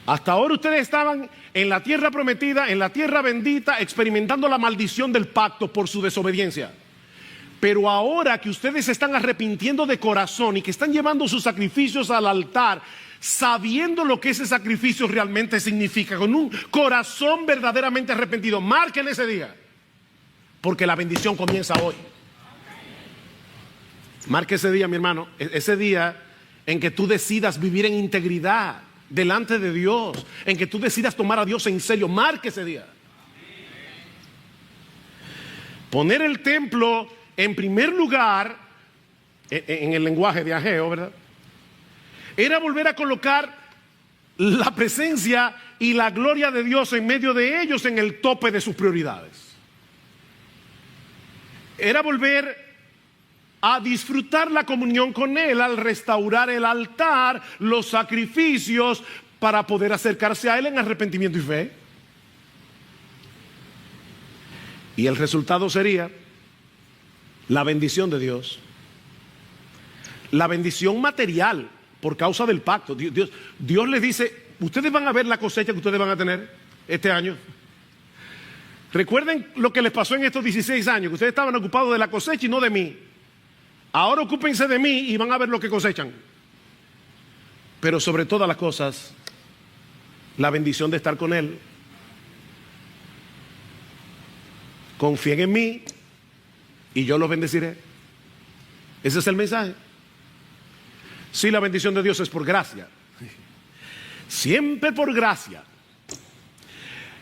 Hasta ahora ustedes estaban en la tierra prometida, en la tierra bendita, experimentando la maldición del pacto por su desobediencia. Pero ahora que ustedes se están arrepintiendo de corazón y que están llevando sus sacrificios al altar, sabiendo lo que ese sacrificio realmente significa, con un corazón verdaderamente arrepentido, marquen ese día, porque la bendición comienza hoy. Marque ese día, mi hermano, ese día en que tú decidas vivir en integridad delante de Dios, en que tú decidas tomar a Dios en serio. Marque ese día. Poner el templo en primer lugar, en el lenguaje de Ageo, ¿verdad?, era volver a colocar la presencia y la gloria de Dios en medio de ellos en el tope de sus prioridades. Era volver a disfrutar la comunión con Él al restaurar el altar, los sacrificios, para poder acercarse a Él en arrepentimiento y fe. Y el resultado sería la bendición de Dios, la bendición material por causa del pacto. Dios les dice: ustedes van a ver la cosecha que ustedes van a tener este año. Recuerden lo que les pasó en estos 16 años, que ustedes estaban ocupados de la cosecha y no de mí. Ahora ocúpense de mí y van a ver lo que cosechan. Pero sobre todas las cosas, la bendición de estar con Él. Confíen en mí y yo los bendeciré. Ese es el mensaje. Sí, la bendición de Dios es por gracia. Siempre por gracia.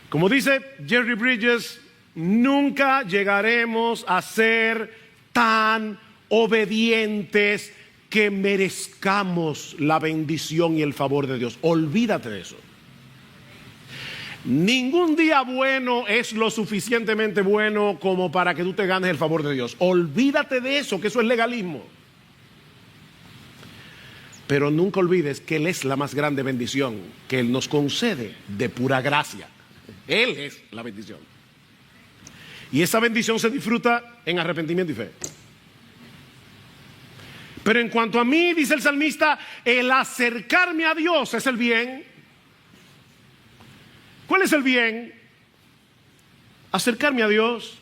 Como dice Jerry Bridges, nunca llegaremos a ser tan obedientes que merezcamos la bendición y el favor de Dios. Olvídate de eso. Ningún día bueno es lo suficientemente bueno como para que tú te ganes el favor de Dios. Olvídate de eso, que eso es legalismo. Pero nunca olvides que Él es la más grande bendición que Él nos concede de pura gracia. Él es la bendición. Y esa bendición se disfruta en arrepentimiento y fe. Pero en cuanto a mí, dice el salmista, el acercarme a Dios es el bien. ¿Cuál es el bien? Acercarme a Dios.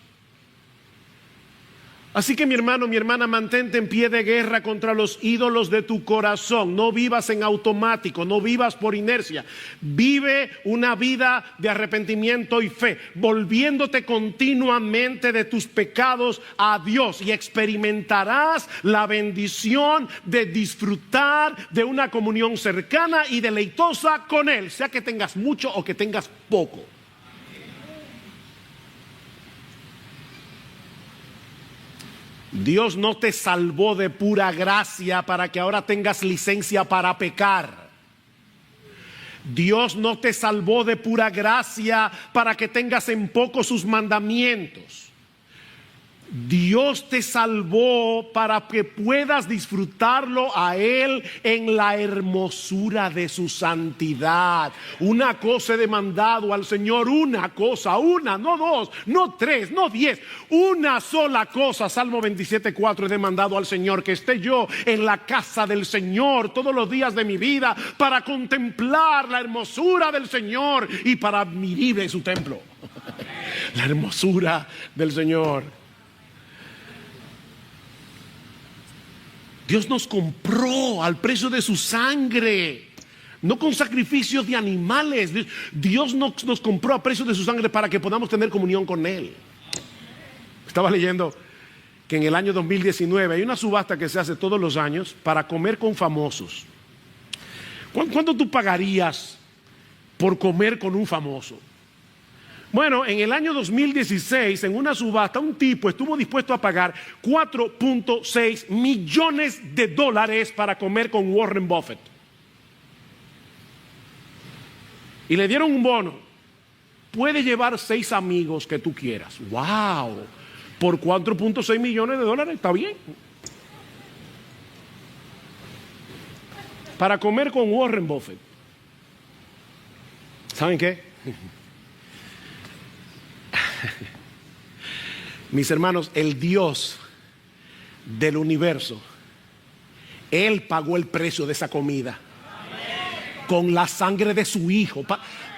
Así que mi hermano, mi hermana, mantente en pie de guerra contra los ídolos de tu corazón. No vivas en automático, no vivas por inercia. Vive una vida de arrepentimiento y fe, volviéndote continuamente de tus pecados a Dios, y experimentarás la bendición de disfrutar de una comunión cercana y deleitosa con Él, sea que tengas mucho o que tengas poco. Dios no te salvó de pura gracia para que ahora tengas licencia para pecar. Dios no te salvó de pura gracia para que tengas en poco sus mandamientos. Dios te salvó para que puedas disfrutarlo a Él en la hermosura de su santidad. Una cosa he demandado al Señor, una cosa, una, no dos, no tres, no 10, una sola cosa. Salmo 27:4, he demandado al Señor que esté yo en la casa del Señor todos los días de mi vida para contemplar la hermosura del Señor y para admirar en su templo. La hermosura del Señor. Dios nos compró al precio de su sangre, no con sacrificios de animales. Dios nos compró a precio de su sangre para que podamos tener comunión con Él. Estaba leyendo que en el año 2019 hay una subasta que se hace todos los años para comer con famosos. ¿Cuánto tú pagarías por comer con un famoso? Bueno, en el año 2016, en una subasta, un tipo estuvo dispuesto a pagar $4.6 millones para comer con Warren Buffett. Y le dieron un bono. Puede llevar 6 amigos que tú quieras. ¡Wow! Por $4.6 millones, está bien. Para comer con Warren Buffett. ¿Saben qué? Mis hermanos, el Dios del universo, Él pagó el precio de esa comida con la sangre de su Hijo,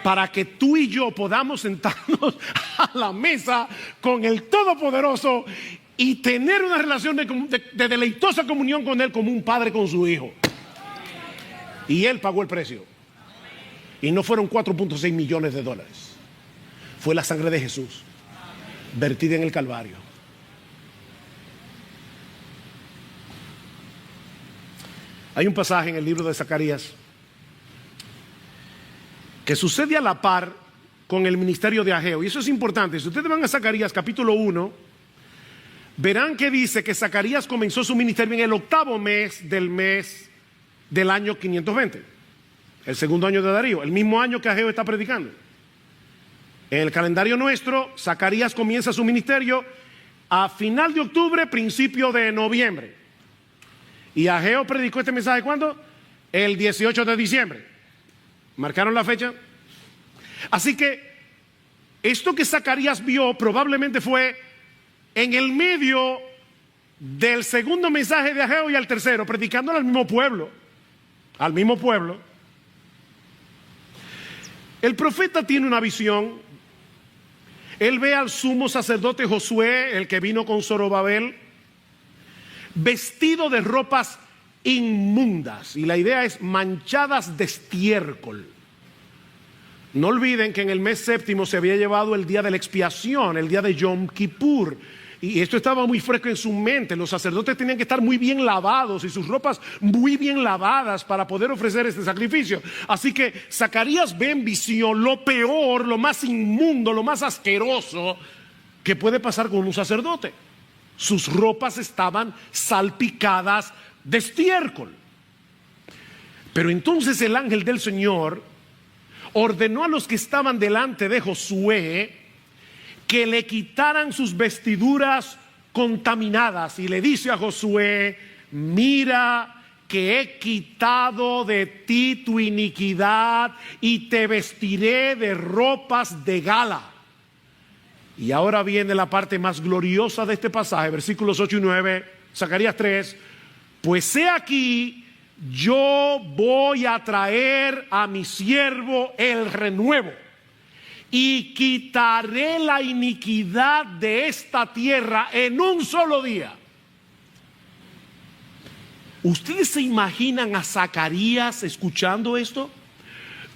para que tú y yo podamos sentarnos a la mesa con el Todopoderoso y tener una relación de deleitosa comunión con Él, como un padre con su hijo. Y Él pagó el precio. Y no fueron 4.6 millones de dólares. Fue la sangre de Jesús vertida en el Calvario. Hay un pasaje en el libro de Zacarías que sucede a la par con el ministerio de Ageo. Y eso es importante. Si ustedes van a Zacarías capítulo 1, verán que dice que Zacarías comenzó su ministerio en el 8º mes del año 520. El segundo año de Darío, el mismo año que Ageo está predicando. En el calendario nuestro, Zacarías comienza su ministerio a final de octubre, principio de noviembre. Y Ageo predicó este mensaje ¿cuándo? El 18 de diciembre. ¿Marcaron la fecha? Así que esto que Zacarías vio probablemente fue en el medio del segundo mensaje de Ageo y al tercero, predicando al mismo pueblo. Al mismo pueblo. El profeta tiene una visión. Él ve al sumo sacerdote Josué, el que vino con Zorobabel, vestido de ropas inmundas, y la idea es manchadas de estiércol. No olviden que en el mes séptimo se había llevado el día de la expiación, el día de Yom Kippur, y esto estaba muy fresco en su mente. Los sacerdotes tenían que estar muy bien lavados y sus ropas muy bien lavadas para poder ofrecer este sacrificio. Así que Zacarías ve en visión lo peor, lo más inmundo, lo más asqueroso que puede pasar con un sacerdote. Sus ropas estaban salpicadas de estiércol. Pero entonces el ángel del Señor ordenó a los que estaban delante de Josué que le quitaran sus vestiduras contaminadas, y le dice a Josué: mira que he quitado de ti tu iniquidad y te vestiré de ropas de gala. Y ahora viene la parte más gloriosa de este pasaje, versículos 8 y 9, Zacarías 3. Pues he aquí, yo voy a traer a mi siervo el renuevo, y quitaré la iniquidad de esta tierra en un solo día. ¿Ustedes se imaginan a Zacarías escuchando esto?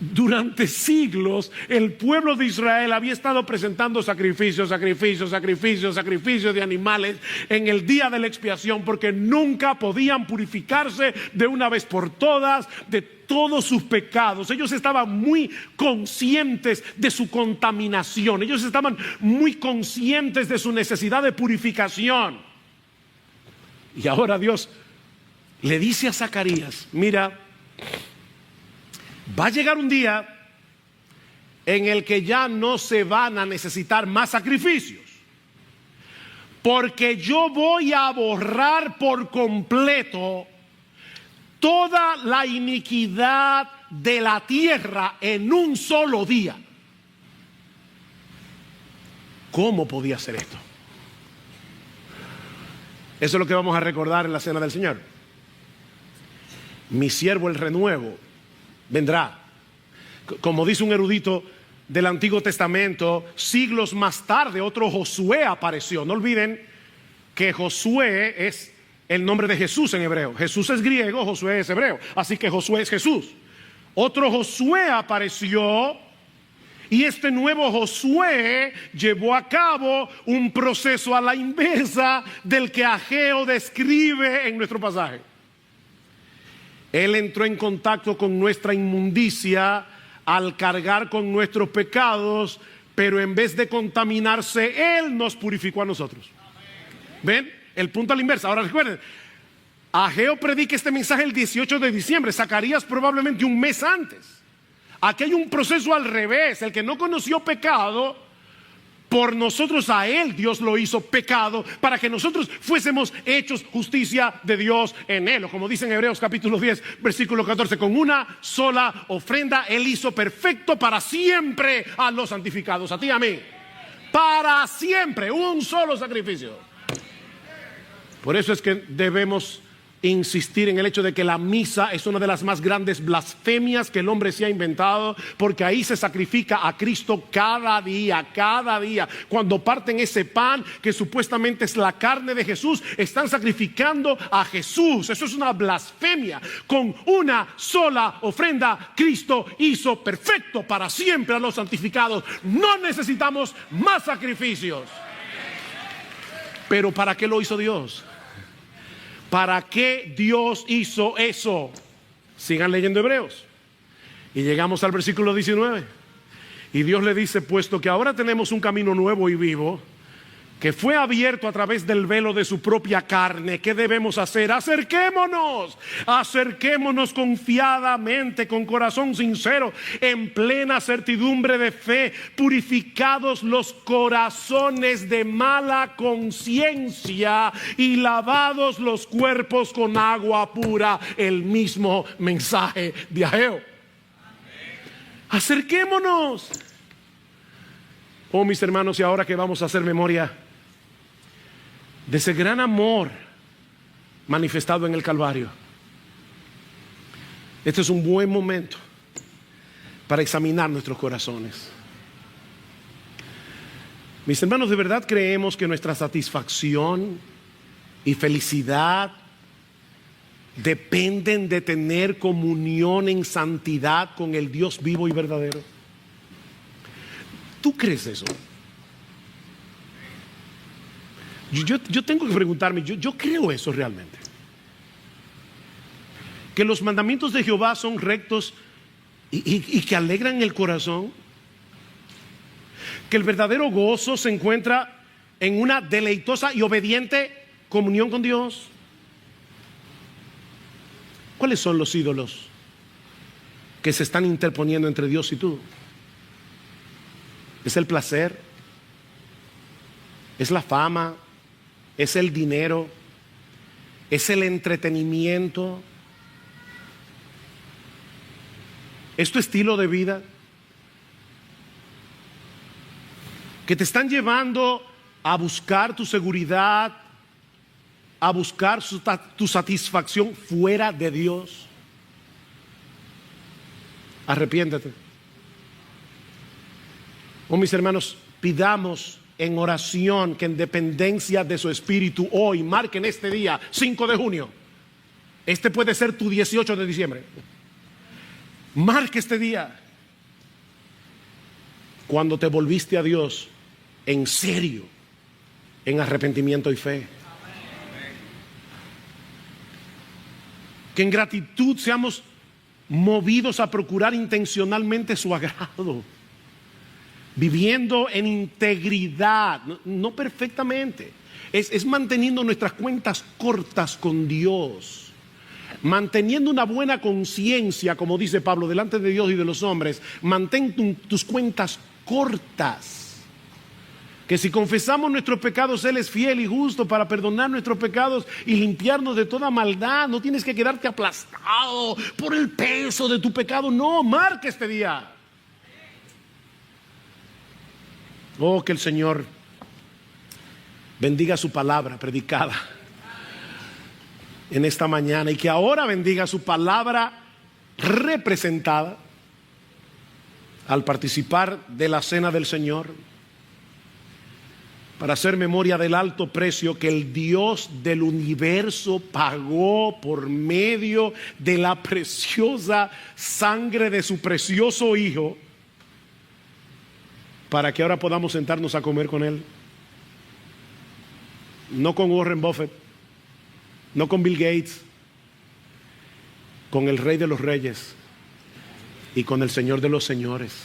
Durante siglos el pueblo de Israel había estado presentando sacrificios de animales en el día de la expiación, porque nunca podían purificarse de una vez por todas de todos sus pecados. Ellos estaban muy conscientes de su contaminación, ellos estaban muy conscientes de su necesidad de purificación. Y ahora Dios le dice a Zacarías: mira, va a llegar un día en el que ya no se van a necesitar más sacrificios, porque yo voy a borrar por completo toda la iniquidad de la tierra en un solo día. ¿Cómo podía hacer esto? Eso es lo que vamos a recordar en la cena del Señor. Mi siervo el renuevo vendrá. Como dice un erudito del Antiguo Testamento, siglos más tarde otro Josué apareció. No olviden que Josué es el nombre de Jesús en hebreo. Jesús es griego, Josué es hebreo. Así que Josué es Jesús. Otro Josué apareció, y este nuevo Josué llevó a cabo un proceso a la inversa del que Ageo describe en nuestro pasaje. Él entró en contacto con nuestra inmundicia al cargar con nuestros pecados, pero en vez de contaminarse, Él nos purificó a nosotros. ¿Ven? El punto a la inversa. Ahora recuerden, Ageo predica este mensaje el 18 de diciembre, Zacarías probablemente un mes antes. Aquí hay un proceso al revés. El que no conoció pecado, por nosotros a él Dios lo hizo pecado, para que nosotros fuésemos hechos justicia de Dios en él. O como dice en Hebreos capítulo 10 versículo 14, con una sola ofrenda él hizo perfecto para siempre a los santificados, a ti y a mí. Para siempre, un solo sacrificio. Por eso es que debemos insistir en el hecho de que la misa es una de las más grandes blasfemias que el hombre se ha inventado, porque ahí se sacrifica a Cristo cada día, cada día. Cuando parten ese pan que supuestamente es la carne de Jesús, están sacrificando a Jesús. Eso es una blasfemia. Con una sola ofrenda, Cristo hizo perfecto para siempre a los santificados. No necesitamos más sacrificios. Pero ¿para qué lo hizo Dios? ¿Para qué Dios hizo eso? Sigan leyendo Hebreos. Y llegamos al versículo 19. Y Dios le dice: puesto que ahora tenemos un camino nuevo y vivo, que fue abierto a través del velo de su propia carne, ¿qué debemos hacer? Acerquémonos confiadamente, con corazón sincero, en plena certidumbre de fe, purificados los corazones de mala conciencia y lavados los cuerpos con agua pura. El mismo mensaje de Ageo. Acerquémonos. Oh, mis hermanos, y ahora que vamos a hacer memoria de ese gran amor manifestado en el Calvario, este es un buen momento para examinar nuestros corazones. Mis hermanos, ¿de verdad creemos que nuestra satisfacción y felicidad dependen de tener comunión en santidad con el Dios vivo y verdadero? ¿Tú crees eso? Yo tengo que preguntarme, yo creo eso realmente. Que los mandamientos de Jehová son rectos y que alegran el corazón. Que el verdadero gozo se encuentra en una deleitosa y obediente comunión con Dios. ¿Cuáles son los ídolos que se están interponiendo entre Dios y tú? ¿Es el placer? ¿Es la fama? ¿Es el dinero? ¿Es el entretenimiento? ¿Es tu estilo de vida? Que te están llevando a buscar tu seguridad, a buscar tu satisfacción fuera de Dios. Arrepiéntete. Oh, mis hermanos, pidamos en oración que en dependencia de su espíritu hoy marquen este día 5 de junio. Este puede ser tu 18 de diciembre. Marque este día cuando te volviste a Dios en serio, en arrepentimiento y fe. Que en gratitud seamos movidos a procurar intencionalmente su agrado, viviendo en integridad, no perfectamente, es manteniendo nuestras cuentas cortas con Dios, manteniendo una buena conciencia, como dice Pablo, delante de Dios y de los hombres. Mantén tus cuentas cortas, que si confesamos nuestros pecados, Él es fiel y justo para perdonar nuestros pecados y limpiarnos de toda maldad. No tienes que quedarte aplastado por el peso de tu pecado. No, marca este día. Oh, que el Señor bendiga su palabra predicada en esta mañana, y que ahora bendiga su palabra representada al participar de la cena del Señor, para hacer memoria del alto precio que el Dios del universo pagó por medio de la preciosa sangre de su precioso Hijo, para que ahora podamos sentarnos a comer con Él. No con Warren Buffett, no con Bill Gates, con el Rey de los Reyes y con el Señor de los Señores.